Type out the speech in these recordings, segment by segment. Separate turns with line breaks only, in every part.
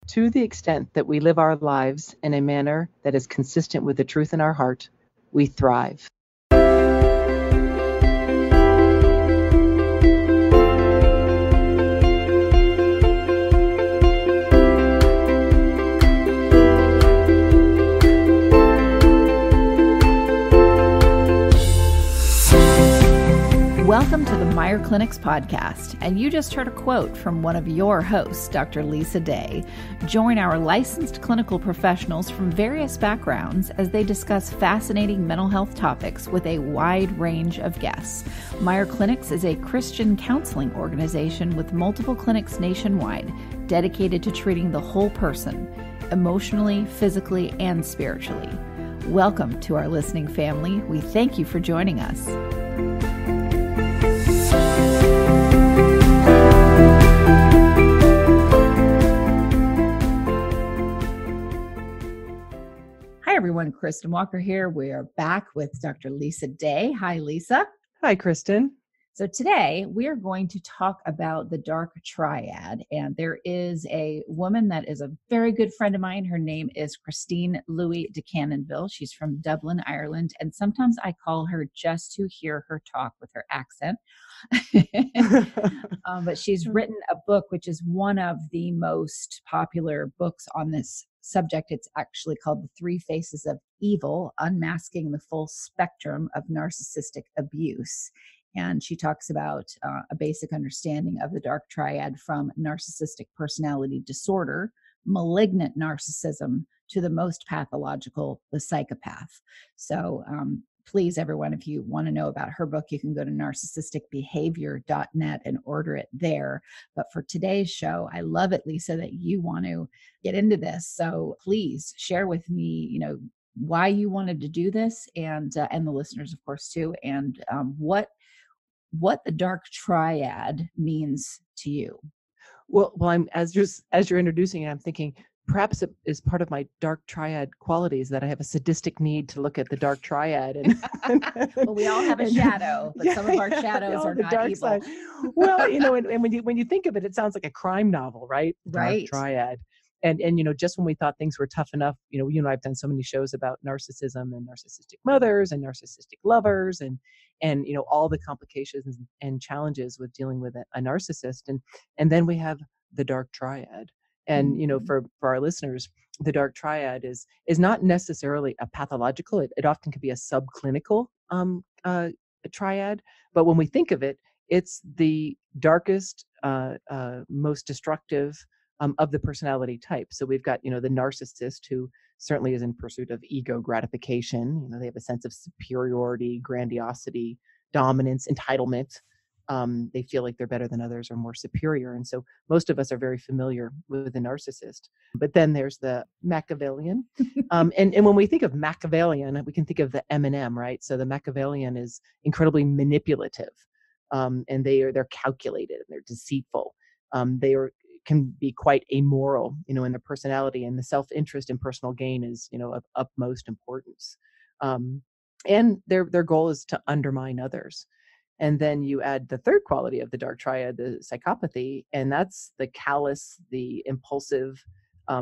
To the extent that we live our lives in a manner that is consistent with the truth in our heart, we thrive.
Welcome to the Meier Clinics podcast, and you just heard a quote from one of your hosts, Dr. Lisa Day. Join our licensed clinical professionals from various backgrounds as they discuss fascinating mental health topics with a wide range of guests. Meier Clinics is a Christian counseling organization with multiple clinics nationwide dedicated to treating the whole person, emotionally, physically, and spiritually. Welcome to our listening family. We thank you for joining us. Hi, everyone. Kristin Walker here. We are back with Dr. Lisa Day. Hi, Lisa.
Hi, Kristin.
So today we are going to talk about the Dark Triad. And there is a woman that is a very good friend of mine. Her name is Kristin Louis de Cannonville. She's from Dublin, Ireland. And sometimes I call her just to hear her talk with her accent. But she's written a book, which is one of the most popular books on this subject. It's actually called The Three Faces of Evil, Unmasking the Full Spectrum of Narcissistic Abuse. And she talks about a basic understanding of the Dark Triad, from narcissistic personality disorder, malignant narcissism, to the most pathological, the psychopath. So please, everyone, if you want to know about her book, you can go to narcissisticbehavior.net and order it there. But for today's show, I love it, Lisa, that you want to get into this. So please share with me, why you wanted to do this, and the listeners, of course, too, and what the Dark Triad means to you.
Well, I'm as you're introducing it, I'm thinking perhaps it is part of my Dark Triad qualities that I have a sadistic need to look at the Dark Triad. And
well, we all have a shadow, but some of our shadows are not evil.
Side. Well, and when you think of it, it sounds like a crime novel, right?
Right.
Dark Triad. And just when we thought things were tough enough, you and I've done so many shows about narcissism and narcissistic mothers and narcissistic lovers and all the complications and challenges with dealing with a narcissist. And then we have the Dark Triad. And, for our listeners, the Dark Triad is not necessarily a pathological, it often can be a subclinical triad. But when we think of it, it's the darkest, most destructive of the personality type. So we've got, the narcissist, who certainly is in pursuit of ego gratification. They have a sense of superiority, grandiosity, dominance, entitlement. They feel like they're better than others or more superior. And so most of us are very familiar with the narcissist. But then there's the Machiavellian. And when we think of Machiavellian, we can think of the M&M, right? So the Machiavellian is incredibly manipulative. And they're calculated and they're deceitful. Can be quite amoral, in their personality, and the self-interest and personal gain is, of utmost importance. And their goal is to undermine others. And then you add the third quality of the Dark Triad, the psychopathy, and that's the callous, the impulsive,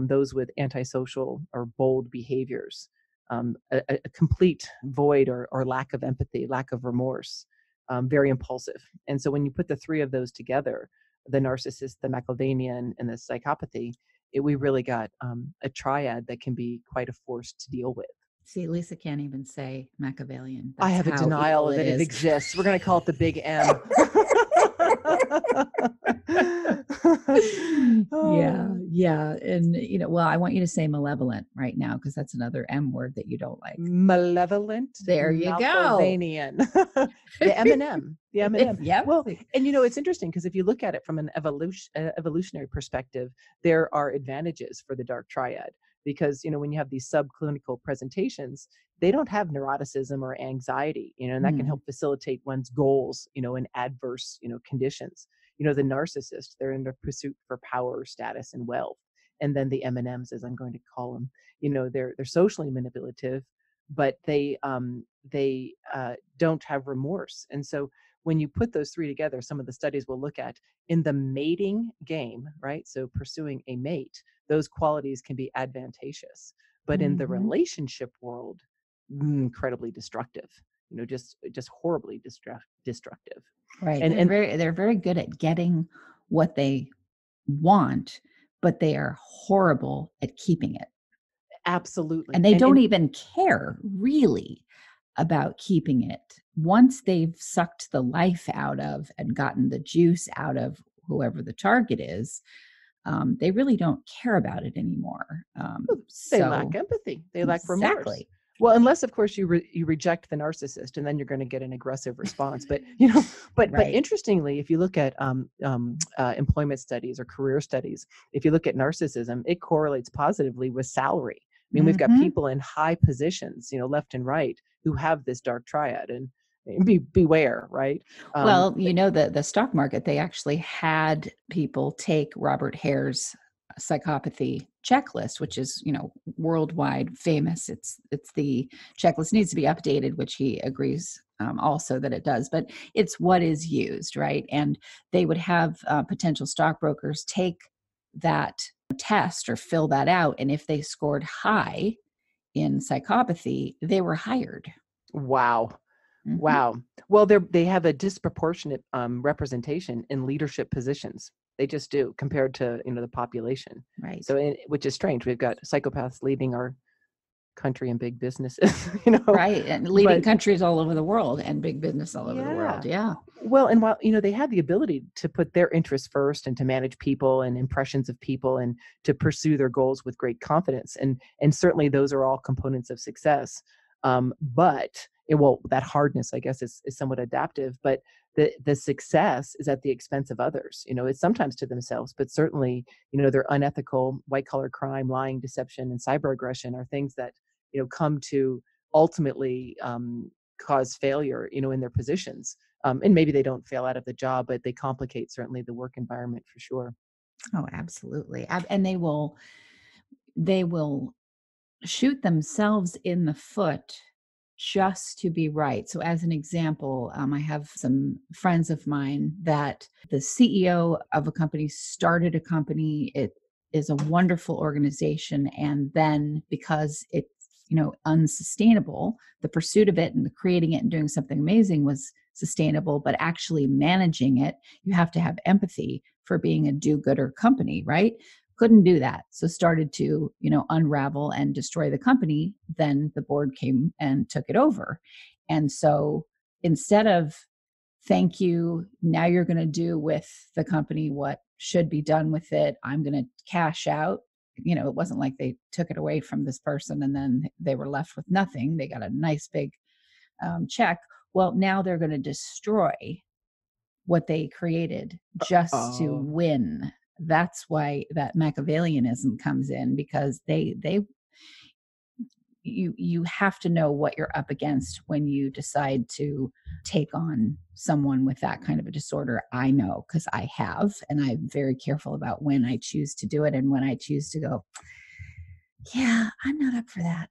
those with antisocial or bold behaviors, a complete void or lack of empathy, lack of remorse, very impulsive. And so when you put the three of those together, the narcissist, the Machiavellian, and the psychopathy, we really got a triad that can be quite a force to deal with.
See, Lisa can't even say Machiavellian.
I have a denial that it exists. We're going to call it the big M.
Yeah. And, well, I want you to say malevolent right now, because that's another M word that you don't like.
Malevolent.
There you go.
The M&M. The M&M.
Yep.
Well, and it's interesting because if you look at it from an evolutionary perspective, there are advantages for the Dark Triad. Because, when you have these subclinical presentations, they don't have neuroticism or anxiety, and that can help facilitate one's goals, in adverse, conditions. The narcissist, they're in the pursuit for power, status, and wealth. And then the M&Ms, as I'm going to call them, they're socially manipulative, but they don't have remorse. And so when you put those three together, some of the studies will look at in the mating game, right? So pursuing a mate, those qualities can be advantageous, but in the relationship world, incredibly destructive, just horribly destructive.
Right.
And
They're very good at getting what they want, but they are horrible at keeping it.
absolutely.
And they don't even care really about keeping it. Once they've sucked the life out of and gotten the juice out of whoever the target is, they really don't care about it anymore.
They lack empathy. They lack remorse.
Exactly.
Well, unless of course you reject the narcissist, and then you're going to get an aggressive response. But but interestingly, if you look at employment studies or career studies, if you look at narcissism, it correlates positively with salary. I mean, we've got people in high positions, left and right, who have this dark triad, and beware, right?
Well, the stock market, they actually had people take Robert Hare's psychopathy checklist, which is, worldwide famous. It's the checklist needs to be updated, which he agrees also that it does, but it's what is used, right? And they would have potential stockbrokers take that test or fill that out. And if they scored high in psychopathy, they were hired.
Wow. Wow. Well, they have a disproportionate representation in leadership positions. They just do compared to, the population.
Right.
So, which is strange. We've got psychopaths leading our country and big businesses,
Right. And leading countries all over the world and big business all over the world. Yeah.
Well, and while, they have the ability to put their interests first and to manage people and impressions of people and to pursue their goals with great confidence. And certainly those are all components of success. But that hardness, I guess, is somewhat adaptive, but the success is at the expense of others. It's sometimes to themselves, but certainly, their unethical white collar crime, lying, deception, and cyber aggression are things that, come to ultimately cause failure, in their positions. And maybe they don't fail out of the job, but they complicate certainly the work environment for sure.
Oh, absolutely. And they will shoot themselves in the foot just to be right. So as an example, I have some friends of mine that the CEO of a company started a company. It is a wonderful organization. And then because it's, unsustainable, the pursuit of it and the creating it and doing something amazing was sustainable, but actually managing it, you have to have empathy for being a do-gooder company, right? Couldn't do that. So started to, unravel and destroy the company. Then the board came and took it over. And so instead of thank you, now you're going to do with the company what should be done with it, I'm going to cash out. It wasn't like they took it away from this person and then they were left with nothing. They got a nice big check. Well, now they're going to destroy what they created just to win. That's why that Machiavellianism comes in, because you have to know what you're up against when you decide to take on someone with that kind of a disorder. I know, because I have, and I'm very careful about when I choose to do it and when I choose to go, yeah, I'm not up for that.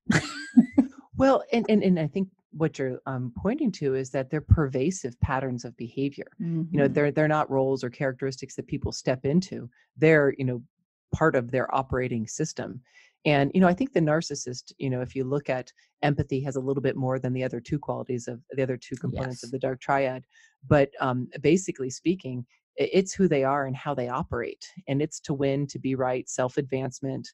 Well, and I think what you're pointing to is that they're pervasive patterns of behavior. They're not roles or characteristics that people step into. They're, part of their operating system. And, I think the narcissist, if you look at empathy, has a little bit more than the other two qualities of the other two components of the dark triad. But basically speaking, it's who they are and how they operate. And it's to win, to be right, self-advancement,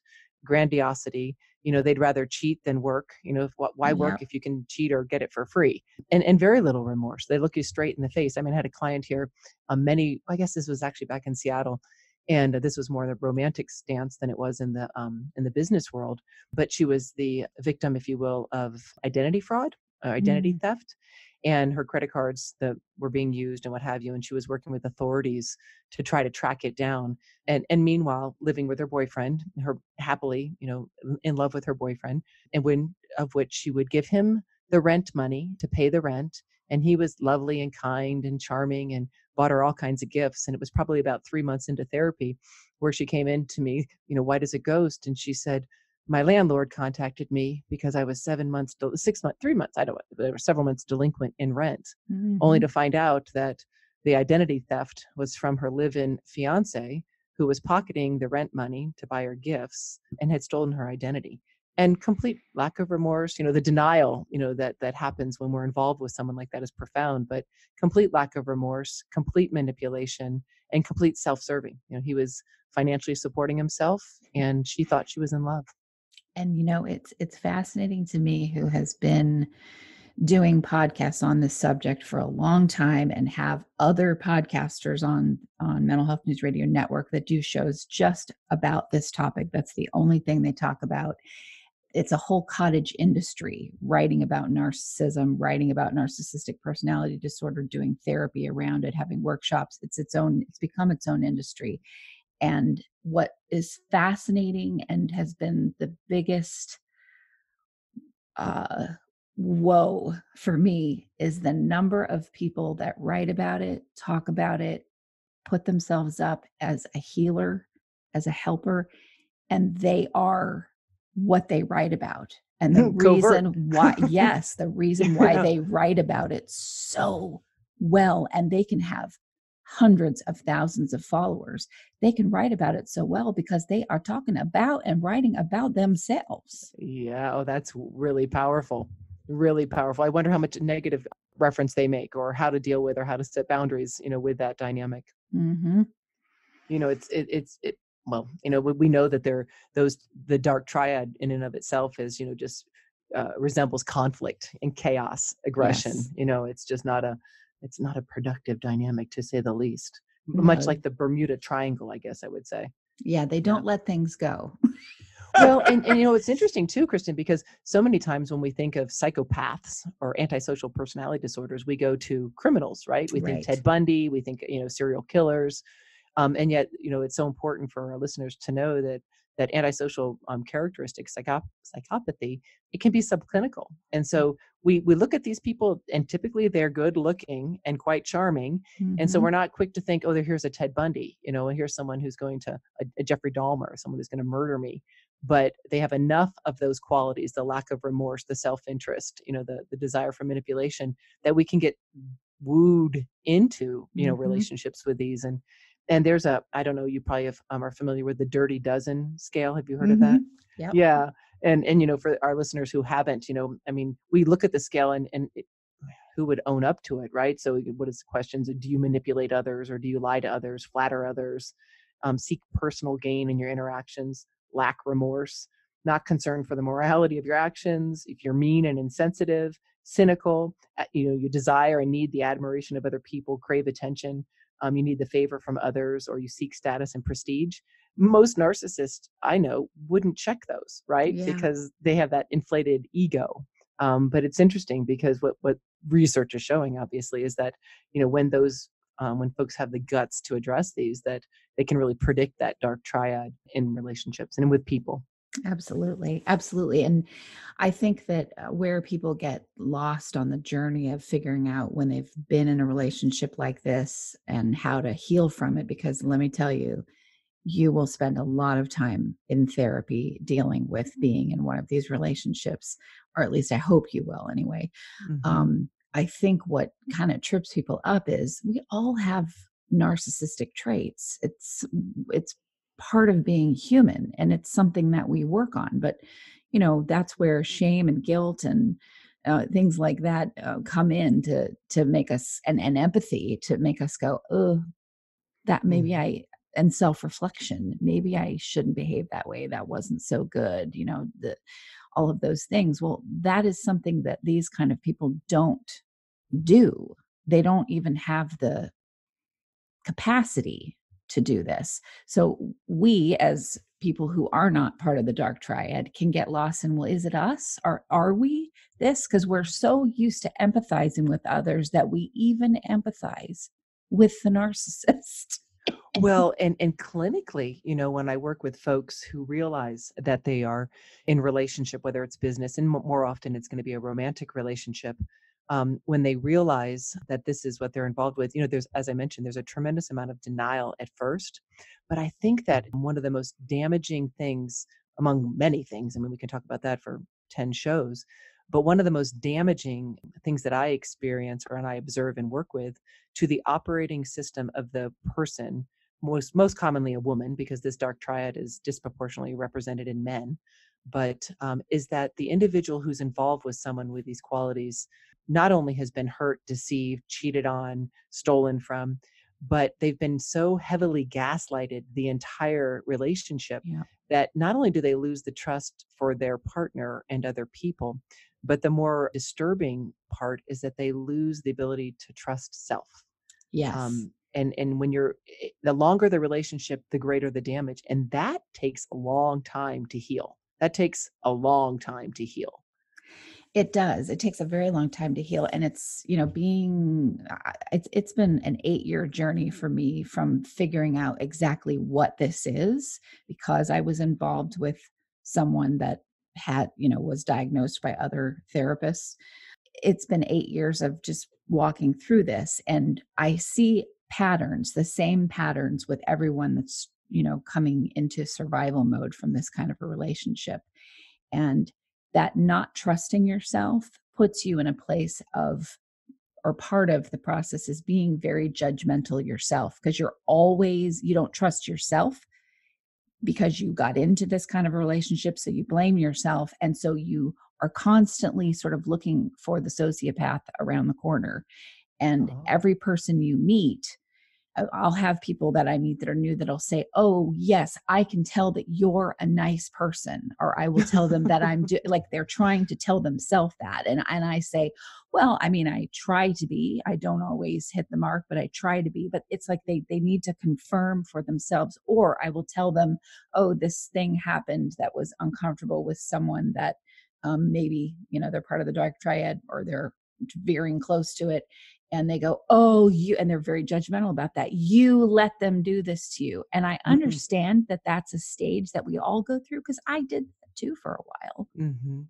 grandiosity. They'd rather cheat than work. Why work if you can cheat or get it for free? And very little remorse. They look you straight in the face. I had a client here, I guess this was actually back in Seattle, and this was more the romantic stance than it was in the business world. But she was the victim, if you will, of identity fraud, identity theft. And her credit cards that were being used and what have you. And she was working with authorities to try to track it down. And meanwhile, living with her boyfriend, her happily, in love with her boyfriend, and of which she would give him the rent money to pay the rent. And he was lovely and kind and charming and bought her all kinds of gifts. And it was probably about 3 months into therapy where she came in to me, white as a ghost. And she said, my landlord contacted me because I was 6 months, 3 months, I don't know, there were several months delinquent in rent, only
Mm-hmm.
to find out that the identity theft was from her live-in fiance, who was pocketing the rent money to buy her gifts and had stolen her identity. And complete lack of remorse, the denial, that happens when we're involved with someone like that is profound, but complete lack of remorse, complete manipulation, and complete self-serving. He was financially supporting himself, and she thought she was in love.
And it's fascinating to me, who has been doing podcasts on this subject for a long time and have other podcasters on Mental Health News Radio Network that do shows just about this topic. That's the only thing they talk about. It's a whole cottage industry writing about narcissism, writing about narcissistic personality disorder, doing therapy around it, having workshops. It's become its own industry. And what is fascinating and has been the biggest woe for me is the number of people that write about it, talk about it, put themselves up as a healer, as a helper, and they are what they write about. And the
Covert.
reason why, yes, the reason why
Yeah.
they write about it so well, and they can have hundreds of thousands of followers, they can write about it so well because they are talking about and writing about themselves.
Yeah. Oh, that's really powerful. Really powerful. I wonder how much negative reference they make, or how to deal with, or how to set boundaries, with that dynamic.
Mm-hmm.
Well, we know that the Dark Triad in and of itself is, just resembles conflict and chaos, aggression.
Yes.
It's not a productive dynamic, to say the least. Much
No.
like the Bermuda Triangle, I guess I would say.
Yeah, they don't let things go.
Well, and it's interesting too, Kristin, because so many times when we think of psychopaths or antisocial personality disorders, we go to criminals, right? We think
Right.
Ted Bundy, we think, serial killers. And yet, it's so important for our listeners to know that antisocial characteristics, psychopathy, it can be subclinical. And so we look at these people, and typically they're good looking and quite charming. And so
Mm-hmm.
we're not quick to think, oh, here's a Ted Bundy, and here's someone who's going to, a Jeffrey Dahmer, someone who's going to murder me. But they have enough of those qualities, the lack of remorse, the self-interest, the desire for manipulation, that we can get wooed into,
Mm-hmm.
relationships with these. And there's I don't know, you probably are familiar with the Dirty Dozen scale. Have you heard of
Mm-hmm.
that?
Yep.
Yeah. And for our listeners who haven't, I mean, we look at the scale and who would own up to it, right? So what is the questions? Do you manipulate others, or do you lie to others, flatter others, seek personal gain in your interactions, lack remorse, not concerned for the morality of your actions, if you're mean and insensitive, cynical, you desire and need the admiration of other people, crave attention, you need the favor from others, or you seek status and prestige. Most narcissists I know wouldn't check those, right?
Yeah.
Because they have that inflated ego. But it's interesting because what research is showing, obviously, is that, when folks have the guts to address these, that they can really predict that dark triad in relationships and with people.
Absolutely. Absolutely. And I think that where people get lost on the journey of figuring out when they've been in a relationship like this and how to heal from it, because let me tell you, you will spend a lot of time in therapy dealing with being in one of these relationships, or at least I hope you will anyway.
Mm-hmm.
I think what kind of trips people up is we all have narcissistic traits. It's part of being human, and it's something that we work on. But that's where shame and guilt and things like that come in to make us, and empathy to make us go, oh, that maybe
Mm-hmm.
and self-reflection, maybe I shouldn't behave that way. That wasn't so good. All of those things. Well, that is something that these kind of people don't do. They don't even have the capacity to do this. So we, as people who are not part of the dark triad, can get lost in, well, is it us? Or are we this? Because we're so used to empathizing with others that we even empathize with the narcissist.
Well, and clinically, when I work with folks who realize that they are in relationship, whether it's business, and more often it's going to be a romantic relationship, when they realize that this is what they're involved with, there's, as I mentioned, there's a tremendous amount of denial at first. But I think that one of the most damaging things among many things. I mean, we can talk about that for 10 shows. But one of the most damaging things that I experience or and I observe and work with to the operating system of the person, most commonly a woman, because this dark triad is disproportionately represented in men, but is that the individual who's involved with someone with these qualities not only has been hurt, deceived, cheated on, stolen from, but they've been so heavily gaslighted the entire relationship
Yeah.
that not only do they lose the trust for their partner and other people, but the more disturbing part is that they lose the ability to trust self.
Yes.
And when the longer the relationship, the greater the damage. And that takes a long time to heal. That takes a long time to heal.
It does. It takes a very long time to heal. And it's, it's been an 8-year journey for me from figuring out exactly what this is, because I was involved with someone that had, was diagnosed by other therapists. It's been 8 years of just walking through this, and I see patterns, the same patterns with everyone that's, coming into survival mode from this kind of a relationship. And that not trusting yourself puts you in a place of, or part of the process is being very judgmental yourself, because you don't trust yourself because you got into this kind of a relationship. So you blame yourself. And so you are constantly sort of looking for the sociopath around the corner. And
Oh.
every person you meet, I'll have people that I meet that are new that'll say, "Oh, yes, I can tell that you're a nice person." Or I will tell them that like they're trying to tell themselves that. And I say, "Well, I mean, I try to be. I don't always hit the mark, but I try to be." But it's like they need to confirm for themselves. Or I will tell them, "Oh, this thing happened that was uncomfortable with someone that maybe, they're part of the dark triad or they're veering close to it." And they go, "Oh, and they're very judgmental about that. You let them do this to you." And I
Mhm.
understand that that's a stage that we all go through, because I did that too for a while.
Mhm.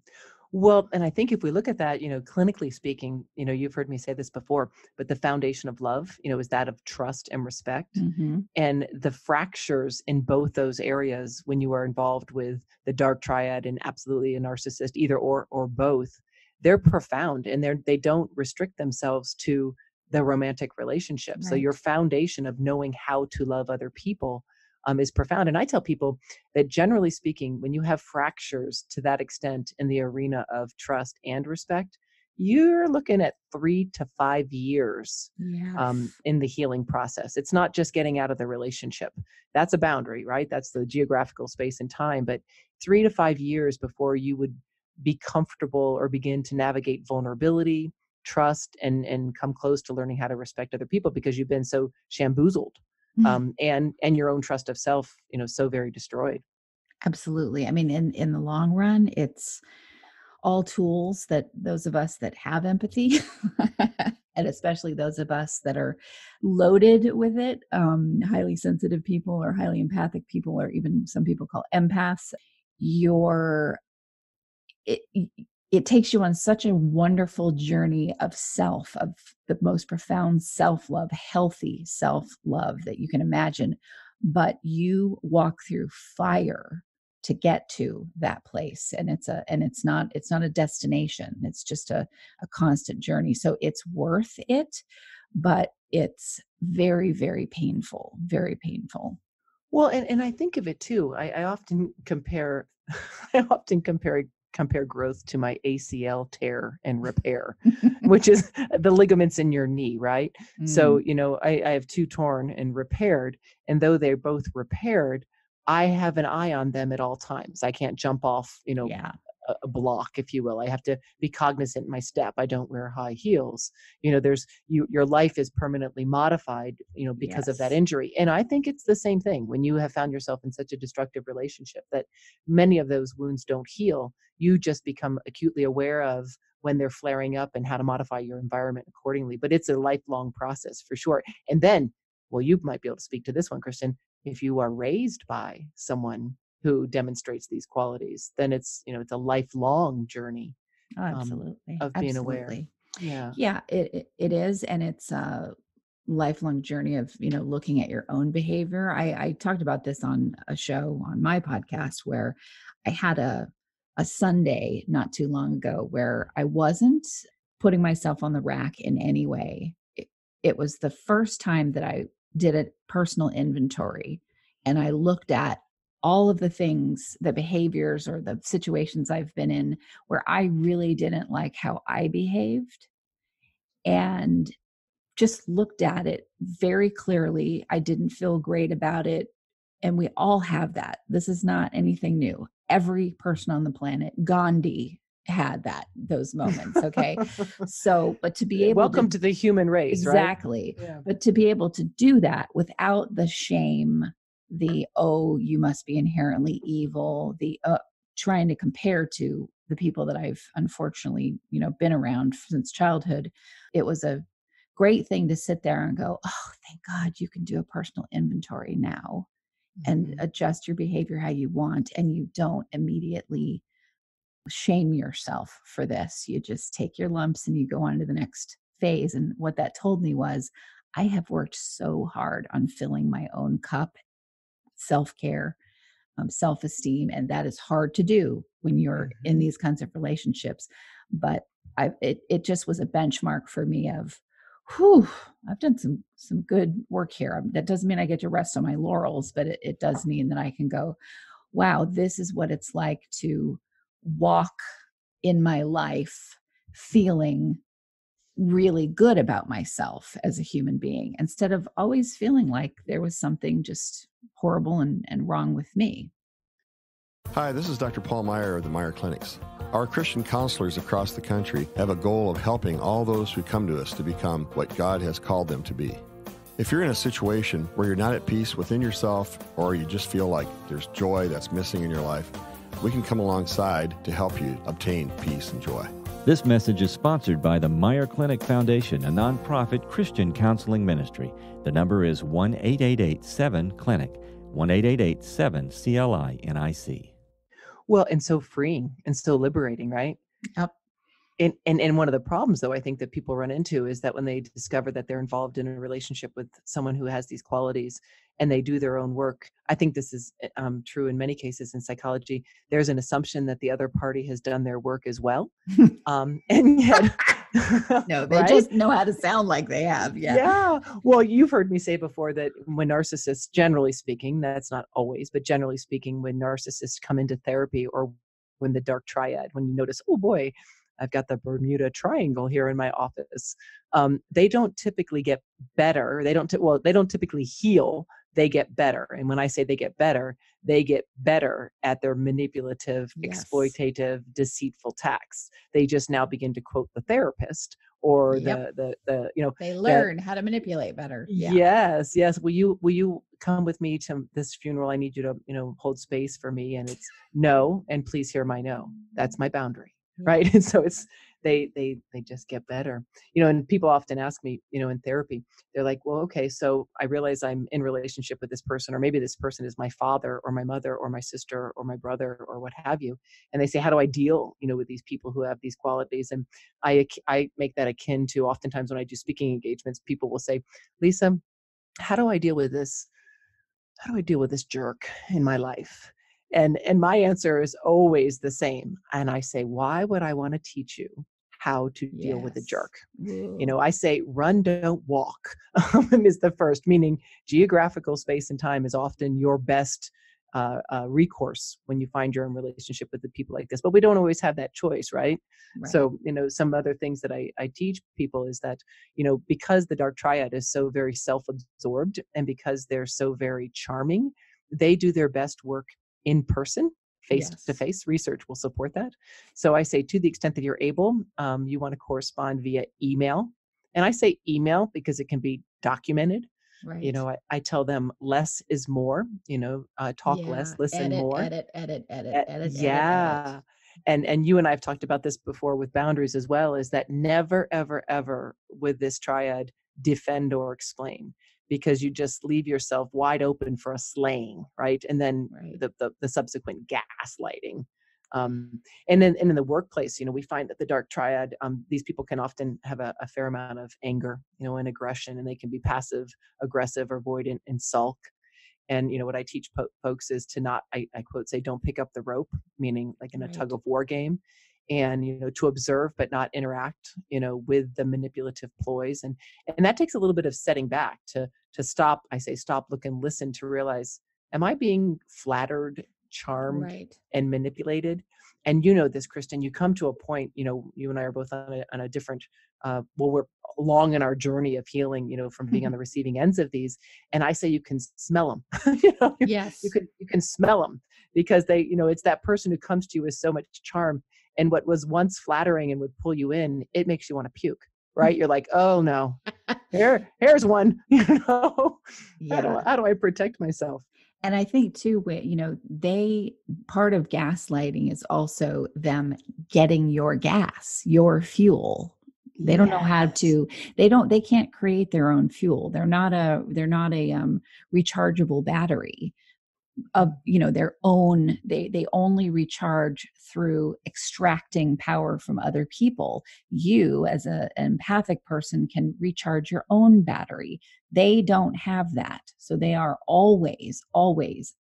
Well, and I think if we look at that, clinically speaking, you've heard me say this before, but the foundation of love, is that of trust and respect.
Mm-hmm.
And the fractures in both those areas when you are involved with the dark triad and absolutely a narcissist, either or both, they're profound, and they don't restrict themselves to the romantic relationship. So your
Right.
foundation of knowing how to love other people is profound. And I tell people that generally speaking, when you have fractures to that extent in the arena of trust and respect, you're looking at 3 to 5 years
Yeah.
in the healing process. It's not just getting out of the relationship. That's a boundary, right? That's the geographical space and time. But 3 to 5 years before you would be comfortable or begin to navigate vulnerability, trust, and come close to learning how to respect other people because you've been so shamboozled, and your own trust of self, so very destroyed.
Absolutely. I mean, in the long run, it's all tools that those of us that have empathy, and especially those of us that are loaded with it, highly sensitive people or highly empathic people, or even some people call empaths, your it it takes you on such a wonderful journey of self, of the most profound self-love, healthy self-love that you can imagine. But you walk through fire to get to that place. And it's not a destination. It's just a constant journey. So it's worth it, but it's very, very painful, very painful.
Well, and I think of it too. I often compare, I often compare growth to my ACL tear and repair, which is the ligaments in your knee, right? So,
Mm,
I have two torn and repaired, and though they're both repaired, I have an eye on them at all times. I can't jump off,
yeah.
a block, if you will. I have to be cognizant in my step. I don't wear high heels. Your life is permanently modified, because of that
Yes.
injury. And I think it's the same thing when you have found yourself in such a destructive relationship that many of those wounds don't heal. You just become acutely aware of when they're flaring up and how to modify your environment accordingly. But it's a lifelong process for sure. And then, well, you might be able to speak to this one, Kristin. If you are raised by someone who demonstrates these qualities, then it's a lifelong journey
Oh,
um,
absolutely.
of being aware.
Absolutely.
Yeah.
Yeah, it is. And it's a lifelong journey of, looking at your own behavior. I talked about this on a show on my podcast where I had a Sunday not too long ago where I wasn't putting myself on the rack in any way. It was the first time that I did a personal inventory, and I looked at all of the things, the behaviors or the situations I've been in where I really didn't like how I behaved, and just looked at it very clearly. I didn't feel great about it. And we all have that. This is not anything new. Every person on the planet, Gandhi had those moments. Okay. So, but to be able
Welcome to the human race,
exactly.
Right? Yeah.
But to be able to do that without the shame, oh, you must be inherently evil, trying to compare to the people that I've unfortunately, been around since childhood. It was a great thing to sit there and go, oh, thank God you can do a personal inventory now and adjust your behavior how you want. And you don't immediately shame yourself for this. You just take your lumps and you go on to the next phase. And what that told me was, I have worked so hard on filling my own cup, self-care, self-esteem. And that is hard to do when you're in these kinds of relationships. But it just was a benchmark for me of, I've done some good work here. That doesn't mean I get to rest on my laurels, but it does mean that I can go, wow, this is what it's like to walk in my life feeling really good about myself as a human being, instead of always feeling like there was something just horrible and wrong with me.
Hi, this is Dr. Paul Meier of the Meier Clinics. Our Christian counselors across the country have a goal of helping all those who come to us to become what God has called them to be. If you're in a situation where you're not at peace within yourself, or you just feel like there's joy that's missing in your life, we can come alongside to help you obtain peace and joy.
This message is sponsored by the Meier Clinic Foundation, a nonprofit Christian counseling ministry. The number is 1-888-7-CLINIC, 1-888-7-CLINIC.
Well, and so freeing and so liberating, right?
Yep.
And one of the problems, though, I think that people run into is that when they discover that they're involved in a relationship with someone who has these qualities and they do their own work, I think this is true in many cases in psychology, there's an assumption that the other party has done their work as well. And yet...
No, they just know how to sound like they have.
Yeah. Well, you've heard me say before that when narcissists, generally speaking, that's not always, but generally speaking, when narcissists come into therapy, or when the Dark Triad, when you notice, oh boy, I've got the Bermuda Triangle here in my office, they don't typically get better. They don't typically heal. They get better. And when I say they get better at their manipulative, exploitative, deceitful tacts. They just now begin to quote the therapist, or
they learn how to manipulate better.
Yes. Will you come with me to this funeral? I need you to, hold space for me. And it's no, and please hear my no. That's my boundary. Right. And so it's, they just get better, and people often ask me, in therapy, they're like, well, okay, so I realize I'm in relationship with this person, or maybe this person is my father or my mother or my sister or my brother or what have you. And they say, how do I deal, with these people who have these qualities? And I make that akin to, oftentimes when I do speaking engagements, people will say, Lisa, how do I deal with this? How do I deal with this jerk in my life? And my answer is always the same. And I say, why would I want to teach you how to deal with a jerk? I say, run, don't walk, is the first, meaning geographical space and time is often your best recourse when you find you're in relationship with the people like this. But we don't always have that choice, right? So, some other things that I teach people is that, because the Dark Triad is so very self-absorbed, and because they're so very charming, they do their best work in person, face to face. Research will support that. So I say, to the extent that you're able, you want to correspond via email. And I say email because it can be documented. Right. I tell them less is more, talk less, listen more. Edit. Yeah. And you and I have talked about this before with boundaries as well, is that never, ever, ever with this triad defend or explain, because you just leave yourself wide open for a slaying, right? And then the subsequent gaslighting. And then in the workplace, we find that the Dark Triad, these people can often have a fair amount of anger, and aggression, and they can be passive aggressive or avoidant and sulk. And, what I teach folks is to not, I quote, say, don't pick up the rope, meaning like in a tug of war game, and, to observe, but not interact, with the manipulative ploys. And that takes a little bit of setting back to stop. I say, stop, look, and listen to realize, am I being flattered, charmed, and manipulated? And this, Kristin, you come to a point, you and I are both on a different, we're long in our journey of healing, from being on the receiving ends of these. And I say, you can smell them.
Yes.
You can smell them, because they, it's that person who comes to you with so much charm. And what was once flattering and would pull you in, it makes you want to puke, right? You're like, oh no, here's one,
Yeah.
How do I protect myself?
And I think too, part of gaslighting is also them getting your gas, your fuel. They don't know how to, they can't create their own fuel. They're not a rechargeable battery of, their own. They only recharge through extracting power from other people. You, as an empathic person, can recharge your own battery. They don't have that. So they are always,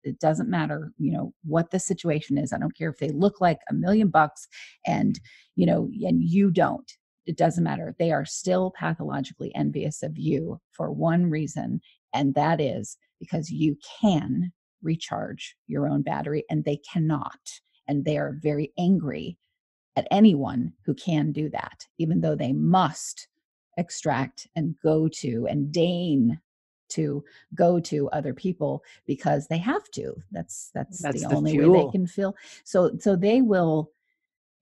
it doesn't matter, what the situation is. I don't care if they look like $1 million and, and you don't. It doesn't matter. They are still pathologically envious of you for one reason, and that is because you can recharge your own battery and they cannot. And they are very angry at anyone who can do that, even though they must extract and go to and deign to go to other people because they have to. That's the only way they can feel. So they will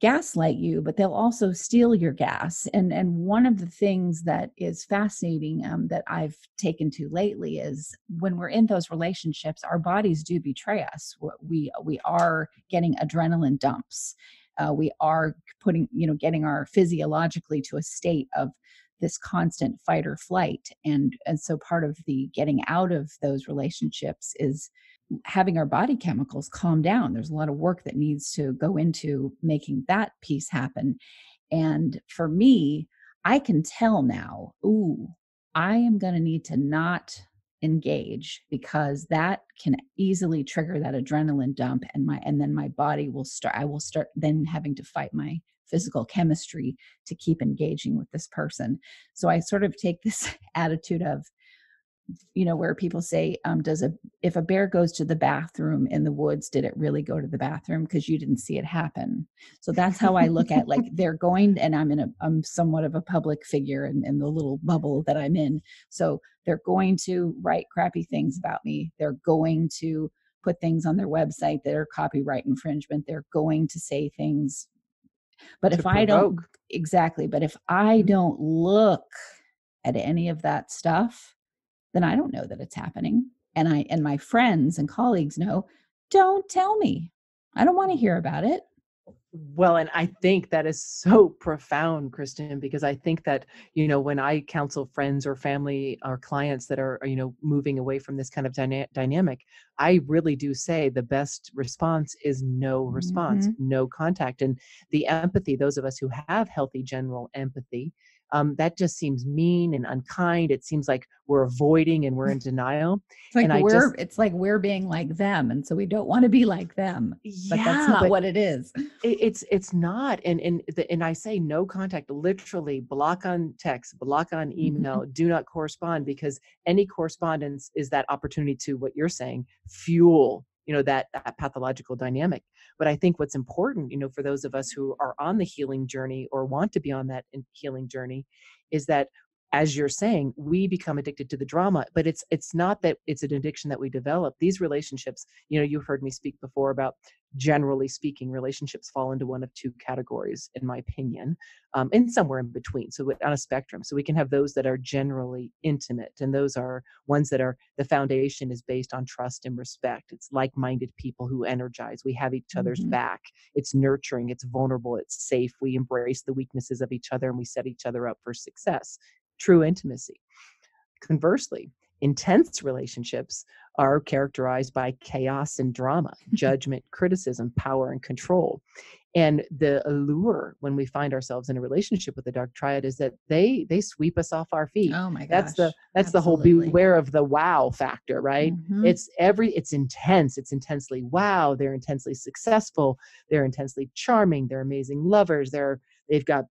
gaslight you, but they'll also steal your gas. And one of the things that is fascinating that I've taken to lately is when we're in those relationships, our bodies do betray us. We are getting adrenaline dumps. We are getting our physiologically to a state of this constant fight or flight. And so part of the getting out of those relationships is having our body chemicals calm down. There's a lot of work that needs to go into making that piece happen. And for me, I can tell now, I am going to need to not engage, because that can easily trigger that adrenaline dump, and then my body I will start then having to fight my physical chemistry to keep engaging with this person. So I sort of take this attitude of, where people say, if a bear goes to the bathroom in the woods, did it really go to the bathroom? Because you didn't see it happen. So that's how I look at, like, they're going, and I'm somewhat of a public figure in the little bubble that I'm in. So they're going to write crappy things about me. They're going to put things on their website that are copyright infringement. They're going to say things. But if I don't, exactly. But if I don't look at any of that stuff, then I don't know that it's happening. And my friends and colleagues know, don't tell me. I don't want to hear about it.
Well, and I think that is so profound, Kristin, because I think that, when I counsel friends or family or clients that are, moving away from this kind of dynamic, I really do say the best response is no response, no contact. And the empathy, those of us who have healthy general empathy, that just seems mean and unkind. It seems like we're avoiding and we're in denial.
It's like we're being like them. And so we don't want to be like them, but that's not what it is.
It's not. And I say no contact, literally block on text, block on email, do not correspond, because any correspondence is that opportunity to, what you're saying, fuel, that pathological dynamic. But I think what's important, for those of us who are on the healing journey or want to be on that healing journey, is that, as you're saying, we become addicted to the drama, but it's not that it's an addiction that we develop. These relationships, you've heard me speak before about, generally speaking, relationships fall into one of two categories, in my opinion, and somewhere in between. So on a spectrum. So we can have those that are generally intimate, and those are ones that are, the foundation is based on trust and respect. It's like-minded people who energize. We have each other's back. It's nurturing. It's vulnerable. It's safe. We embrace the weaknesses of each other, and we set each other up for success. True intimacy. Conversely, Intense relationships are characterized by chaos and drama, judgment, criticism, power, and control. And the allure when we find ourselves in a relationship with the Dark Triad is that they sweep us off our feet.
Oh my
That's
gosh.
the whole
Absolutely.
beware of the wow factor, right?
Mhm.
It's intense. It's intensely wow. They're intensely successful. They're intensely charming. They're amazing lovers. They've got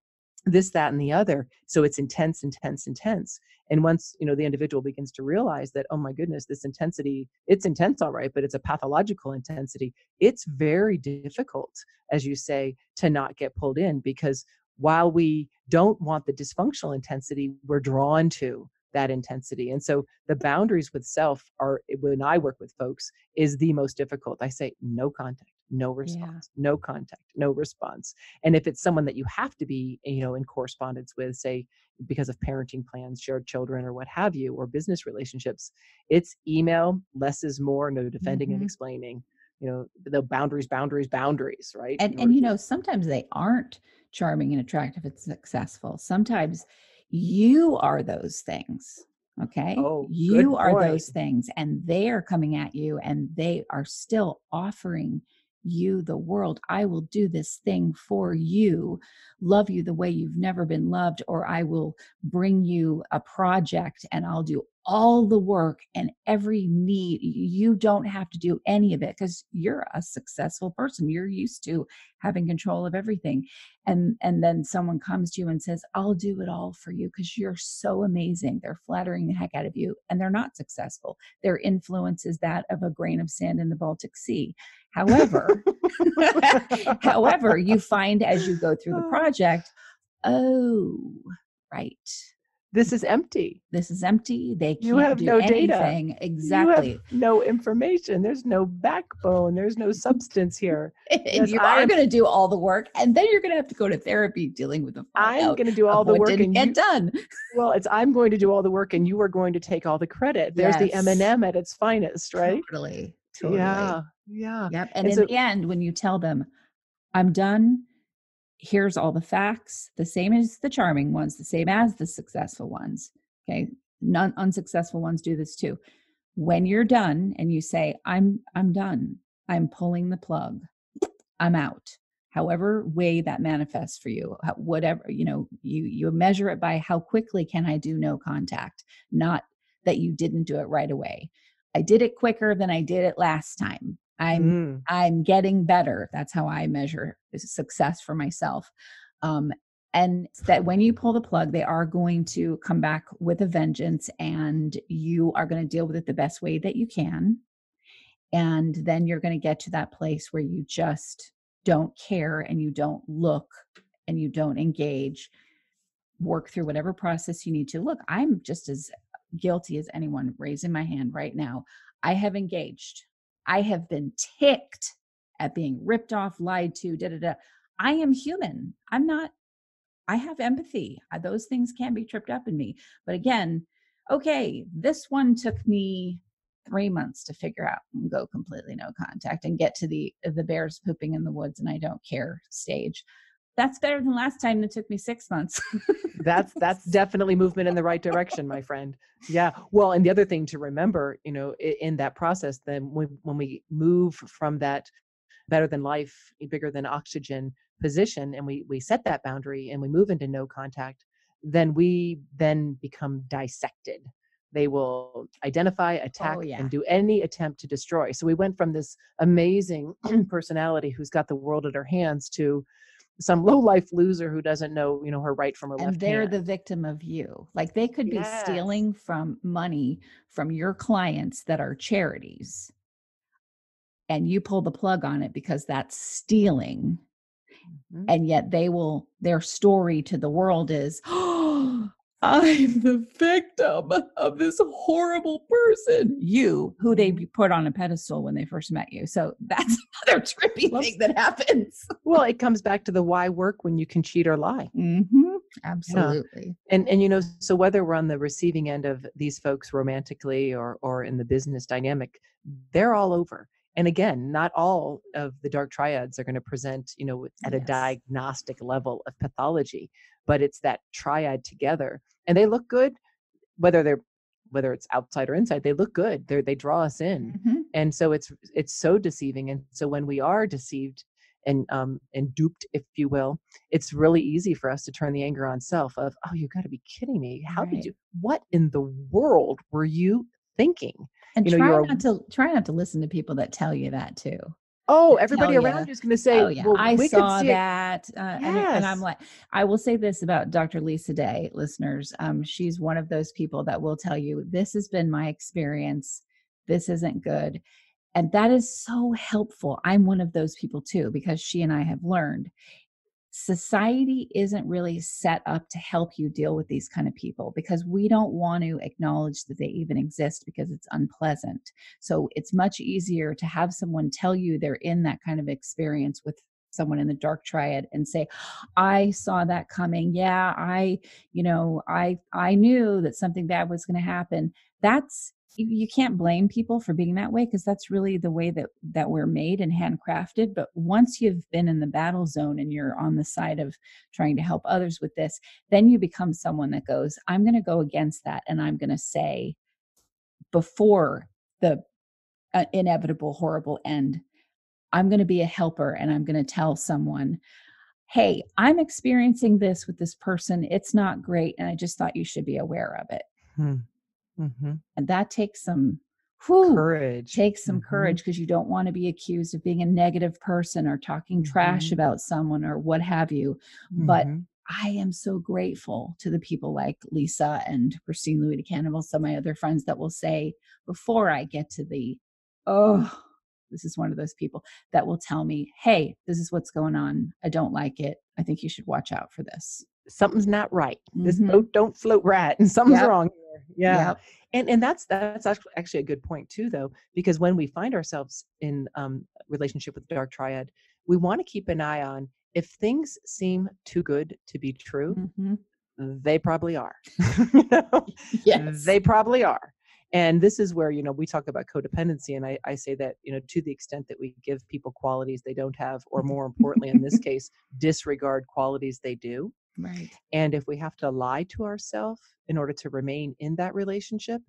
this, that, and the other. So it's intense, intense, intense. And once, the individual begins to realize that, oh my goodness, this intensity, it's intense, all right, but it's a pathological intensity. It's very difficult, as you say, to not get pulled in, because while we don't want the dysfunctional intensity, we're drawn to that intensity. And so the boundaries with self are, when I work with folks, is the most difficult. I say no contact, no response, no contact, no response. And if it's someone that you have to be, in correspondence with, say, because of parenting plans, shared children, or what have you, or business relationships, it's email, less is more, no defending and explaining, the boundaries, right?
And sometimes they aren't charming and attractive and successful. Sometimes you are those things. Okay.
Oh,
you are
point.
those things, and they are coming at you, and they are still offering you the world. I will do this thing for you, love you the way you've never been loved, or I will bring you a project and I'll do all the work and every need. You don't have to do any of it because you're a successful person. You're used to having control of everything. And then someone comes to you and says, I'll do it all for you because you're so amazing. They're flattering the heck out of you, and they're not successful. Their influence is that of a grain of sand in the Baltic Sea. However, you find as you go through the project, oh, right.
This is empty.
They can't
You have
do
no
anything.
data.
Exactly.
You have no information. There's no backbone. There's no substance here.
And you are going to do all the work, and then you're going to have to go to therapy dealing with the fallout.
I'm going to do all the work
didn't get done.
Well, I'm going to do all the work, and you are going to take all the credit. There's the M&M at its finest, right?
Totally.
Yeah.
Yep. And in the end, when you tell them, I'm done, here's all the facts, the same as the charming ones, the same as the successful ones. Okay. Unsuccessful ones do this too. When you're done and you say, I'm done, I'm pulling the plug, I'm out. However way that manifests for you, whatever, you measure it by how quickly can I do no contact, not that you didn't do it right away. I did it quicker than I did it last time. I'm getting better. That's how I measure success for myself. And that when you pull the plug, they are going to come back with a vengeance, and you are going to deal with it the best way that you can. And then you're going to get to that place where you just don't care, and you don't look, and you don't engage, work through whatever process you need to. Look, I'm just as guilty as anyone raising my hand right now. I have engaged. I have been ticked at being ripped off, lied to, I am human. I have empathy. Those things can be tripped up in me. But again, okay, this one took me 3 months to figure out and go completely no contact and get to the bears pooping in the woods and I don't care stage. That's better than last time that took me 6 months.
That's definitely movement in the right direction, my friend. Yeah. Well, and the other thing to remember, in that process, then when we move from that better than life, bigger than oxygen position, and we set that boundary and we move into no contact, then we become dissected. They will identify, attack, and do any attempt to destroy. So we went from this amazing personality who's got the world at her hands to some low-life loser who doesn't know, her right from her left hand.
And they're the victim of you. Like they could be stealing from money from your clients that are charities, and you pull the plug on it because that's stealing. Mm-hmm. And yet their story to the world is, oh, I'm the victim of this horrible person, who they put on a pedestal when they first met you. So that's another trippy thing that happens.
Well, it comes back to the why work when you can cheat or lie.
Mm-hmm. Absolutely.
Yeah. And so whether we're on the receiving end of these folks romantically or in the business dynamic, they're all over. And again, not all of the dark triads are going to present, at a diagnostic level of pathology, but it's that triad together. And they look good, whether they're whether it's outside or inside, they look good. They draw us in.
Mhm.
And so it's so deceiving. And so when we are deceived and duped, if you will, it's really easy for us to turn the anger on self of, oh, you got to be kidding me. How did
Right.
you, what in the world were you thinking?
And
You know,
try not to listen to people that tell you that too.
oh,
That
everybody
tell
around
you,
you is going to say,
oh yeah,
well,
I
we could
saw
see it.
that. And I'm
Yes.
like, I will say this about Dr. Lisa Day, listeners. She's one of those people that will tell you, this has been my experience. This isn't good. And that is so helpful. I'm one of those people too, because she and I have learned society isn't really set up to help you deal with these kind of people, because we don't want to acknowledge that they even exist because it's unpleasant. So it's much easier to have someone tell you they're in that kind of experience with someone in the dark triad and say, I saw that coming. Yeah, I knew that something bad was going to happen. That's, you can't blame people for being that way, because that's really the way that we're made and handcrafted. But once you've been in the battle zone and you're on the side of trying to help others with this, then you become someone that goes, I'm going to go against that. And I'm going to say, before the inevitable, horrible end, I'm going to be a helper, and I'm going to tell someone, hey, I'm experiencing this with this person. It's not great. And I just thought you should be aware of it.
Mm-hmm.
And that takes some
Courage.
courage, because you don't want to be accused of being a negative person or talking trash about someone or what have you. But I am so grateful to the people like Lisa and Christine Louis DeCannibal, some of my other friends, that will say, before I get to the, oh, this is one of those people that will tell me, hey, this is what's going on. I don't like it. I think you should watch out for this.
Something's not right. This boat don't float right, and something's wrong here. Yeah. And that's actually a good point too, though, because when we find ourselves in relationship with the Dark Triad, we want to keep an eye on, if things seem too good to be true, they probably are.
Yes.
They probably are. And this is where, we talk about codependency. And I say that, to the extent that we give people qualities they don't have, or more importantly, in this case, disregard qualities they do.
Right.
And if we have to lie to ourselves in order to remain in that relationship,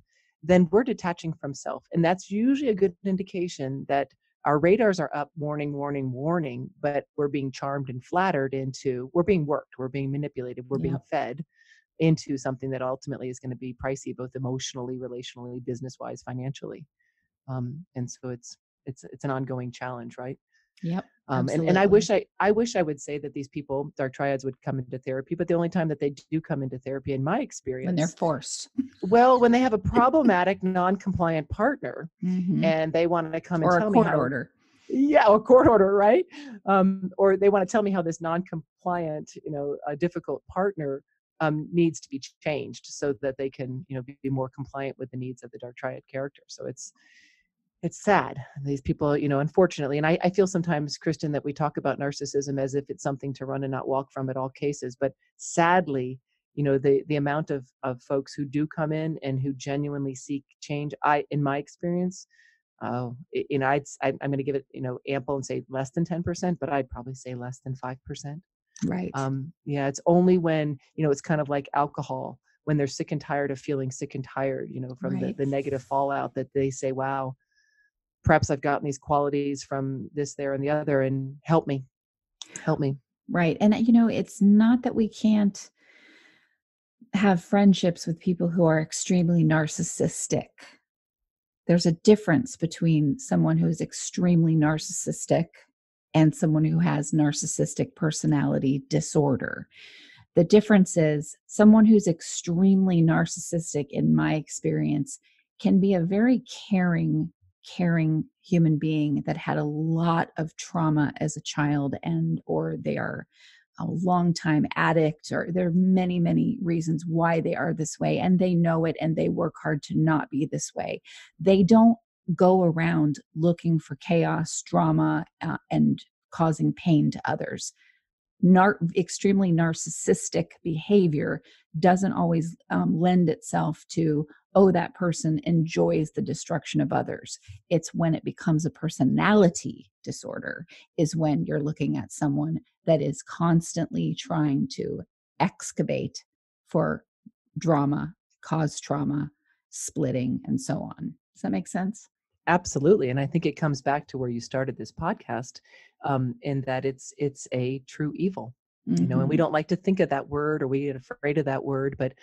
then we're detaching from self. And that's usually a good indication that our radars are up, warning, warning, warning, but we're being charmed and flattered into, we're being worked, we're being manipulated, we're being fed into something that ultimately is going to be pricey, both emotionally, relationally, business-wise, financially. And so it's an ongoing challenge, right?
Yep.
And I wish I would say that these people, Dark Triads, would come into therapy, but the only time that they do come into therapy, in my experience,
when they're forced.
Well, when they have a problematic, non-compliant partner, and they want to come and tell me how, or a court order, right? Or they want to tell me how this non-compliant, a difficult partner needs to be changed so that they can, be more compliant with the needs of the Dark Triad character. So it's sad. These people, unfortunately, and I feel sometimes, Kristin, that we talk about narcissism as if it's something to run and not walk from at all cases. But sadly, the amount of folks who do come in and who genuinely seek change, in my experience, I'm going to give it, ample and say less than 10%, but I'd probably say less than 5%.
Right.
It's only when, it's kind of like alcohol, when they're sick and tired of feeling sick and tired, from the negative fallout, that they say, wow, perhaps I've gotten these qualities from this, there, and the other, and help me.
Right. And, it's not that we can't have friendships with people who are extremely narcissistic. There's a difference between someone who is extremely narcissistic and someone who has narcissistic personality disorder. The difference is, someone who's extremely narcissistic, in my experience, can be a very caring human being that had a lot of trauma as a child, or they are a longtime addict, or there are many, many reasons why they are this way, and they know it, and they work hard to not be this way. They don't go around looking for chaos, drama, and causing pain to others. Extremely narcissistic behavior doesn't always lend itself to, that person enjoys the destruction of others. It's when it becomes a personality disorder is when you're looking at someone that is constantly trying to excavate for drama, cause trauma, splitting, and so on. Does that make sense?
Absolutely. And I think it comes back to where you started this podcast, in that it's a true evil, and we don't like to think of that word, or we get afraid of that word. But,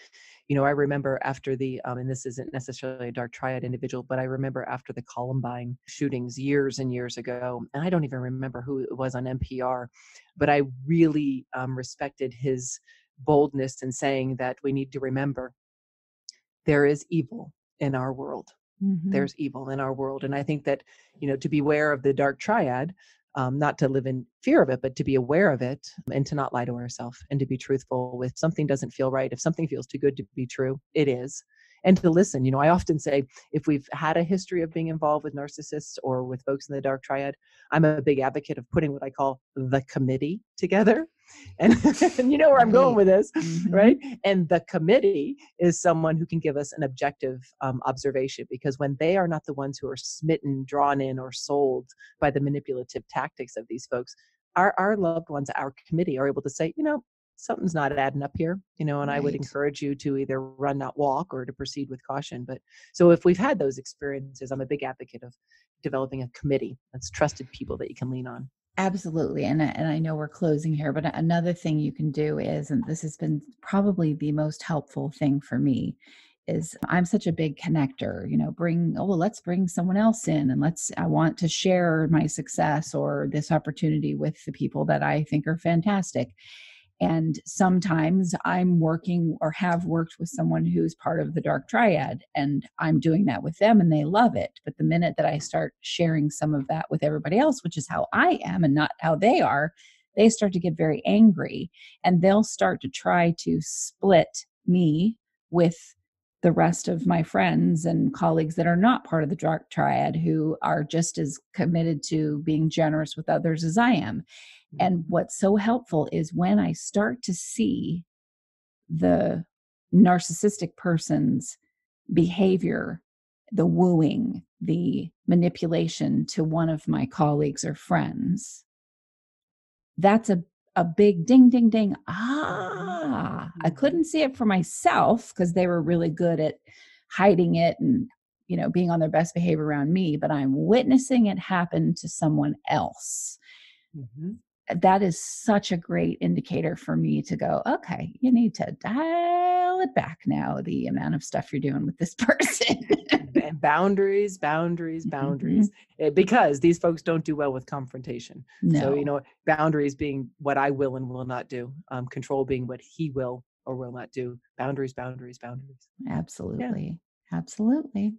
I remember after the, and this isn't necessarily a Dark Triad individual, but I remember after the Columbine shootings years and years ago, and I don't even remember who it was on NPR, but I really respected his boldness in saying that we need to remember there is evil in our world. There's evil in our world. And I think that, to be aware of the Dark Triad, not to live in fear of it, but to be aware of it and to not lie to ourselves and to be truthful with something doesn't feel right. If something feels too good to be true, it is. And to listen. I often say, if we've had a history of being involved with narcissists or with folks in the Dark Triad, I'm a big advocate of putting what I call the committee together. And, and you know where I'm going with this, right? And the committee is someone who can give us an objective observation, because when they are not the ones who are smitten, drawn in, or sold by the manipulative tactics of these folks, our loved ones, our committee, are able to say, something's not adding up here, and I would encourage you to either run, not walk, or to proceed with caution. But so if we've had those experiences, I'm a big advocate of developing a committee that's trusted people that you can lean on.
Absolutely. And I know we're closing here, but another thing you can do is, and this has been probably the most helpful thing for me, is I'm such a big connector, let's bring someone else in, and I want to share my success or this opportunity with the people that I think are fantastic. And sometimes I'm working or have worked with someone who's part of the Dark Triad, and I'm doing that with them and they love it. But the minute that I start sharing some of that with everybody else, which is how I am and not how they are, they start to get very angry, and they'll start to try to split me with the rest of my friends and colleagues that are not part of the Dark Triad, who are just as committed to being generous with others as I am. And what's so helpful is when I start to see the narcissistic person's behavior, the wooing, the manipulation to one of my colleagues or friends, that's a big ding, ding, ding. I couldn't see it for myself because they were really good at hiding it and, being on their best behavior around me, but I'm witnessing it happen to someone else. That is such a great indicator for me to go, okay, you need to dial it back now, the amount of stuff you're doing with this person.
And boundaries, because these folks don't do well with confrontation.
No.
So, boundaries being what I will and will not do, control being what he will or will not do. Boundaries.
Absolutely. Yeah. Absolutely.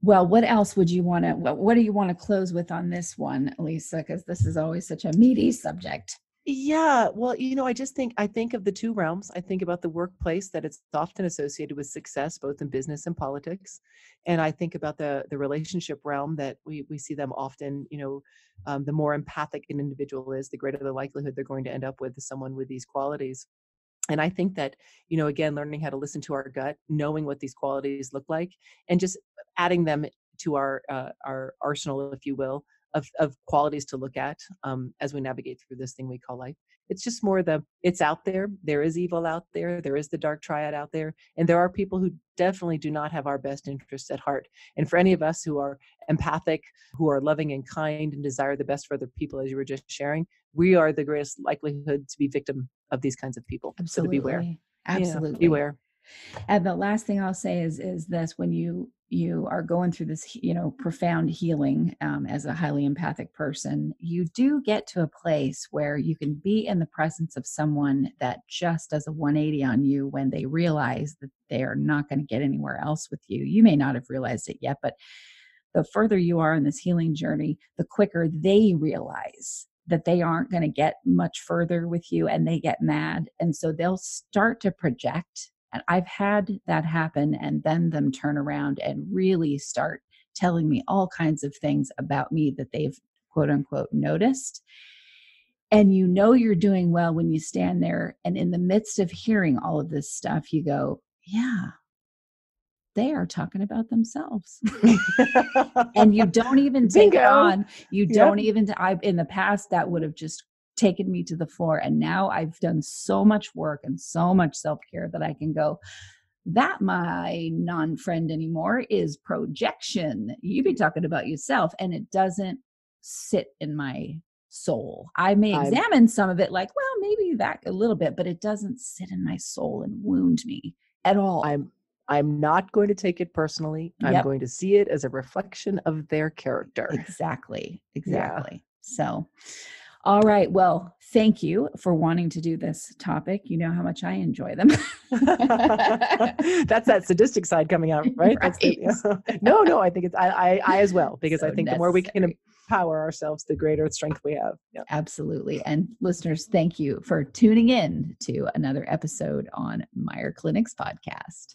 Well, what else would you want to, what do you want to close with on this one, Lisa? Because this is always such a meaty subject.
Yeah. Well, I think of the two realms. I think about the workplace, that it's often associated with success, both in business and politics. And I think about the relationship realm, that we see them often, the more empathic an individual is, the greater the likelihood they're going to end up with someone with these qualities. And I think that, again, learning how to listen to our gut, knowing what these qualities look like, and just adding them to our arsenal, if you will, of qualities to look at as we navigate through this thing we call life. It's just more it's out there. There is evil out there. There is the Dark Triad out there. And there are people who definitely do not have our best interests at heart. And for any of us who are empathic, who are loving and kind and desire the best for other people, as you were just sharing, we are the greatest likelihood to be victim of these kinds of people.
Absolutely.
So beware.
Absolutely.
Yeah, beware.
And the last thing I'll say is this: when you are going through this, profound healing as a highly empathic person, you do get to a place where you can be in the presence of someone that just does a 180 on you when they realize that they are not going to get anywhere else with you. You may not have realized it yet, but the further you are in this healing journey, the quicker they realize that they aren't going to get much further with you, and they get mad. And so they'll start to project. And I've had that happen, and then them turn around and really start telling me all kinds of things about me that they've quote unquote noticed. And you're doing well when you stand there, and in the midst of hearing all of this stuff, you go, yeah, they are talking about themselves. And you don't even take it on. You don't even, in the past, that would have just taken me to the floor. And now I've done so much work and so much self-care that I can go, That, my non-friend anymore, is projection. You be talking about yourself, and it doesn't sit in my soul. I may examine some of it like, well, maybe that a little bit, but it doesn't sit in my soul and wound me at all.
I'm not going to take it personally. I'm going to see it as a reflection of their character.
Exactly. Yeah. So, all right. Well, thank you for wanting to do this topic. You know how much I enjoy them.
That's that sadistic side coming out, right?
Right.
No, I think it's I as well, because
So
I think
necessary.
the more we can empower ourselves, the greater strength we have. Yeah.
Absolutely. And listeners, thank you for tuning in to another episode on Meier Clinics podcast.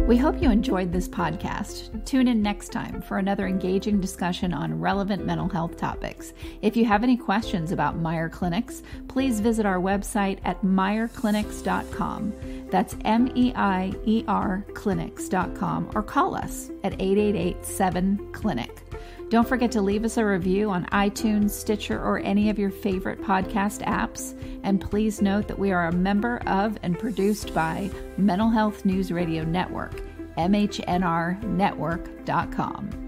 We hope you enjoyed this podcast. Tune in next time for another engaging discussion on relevant mental health topics. If you have any questions about Meier Clinics, please visit our website at meierclinics.com. That's MEIER clinics.com, or call us at 888-7-CLINIC. Don't forget to leave us a review on iTunes, Stitcher, or any of your favorite podcast apps. And please note that we are a member of and produced by Mental Health News Radio Network, MHNRnetwork.com.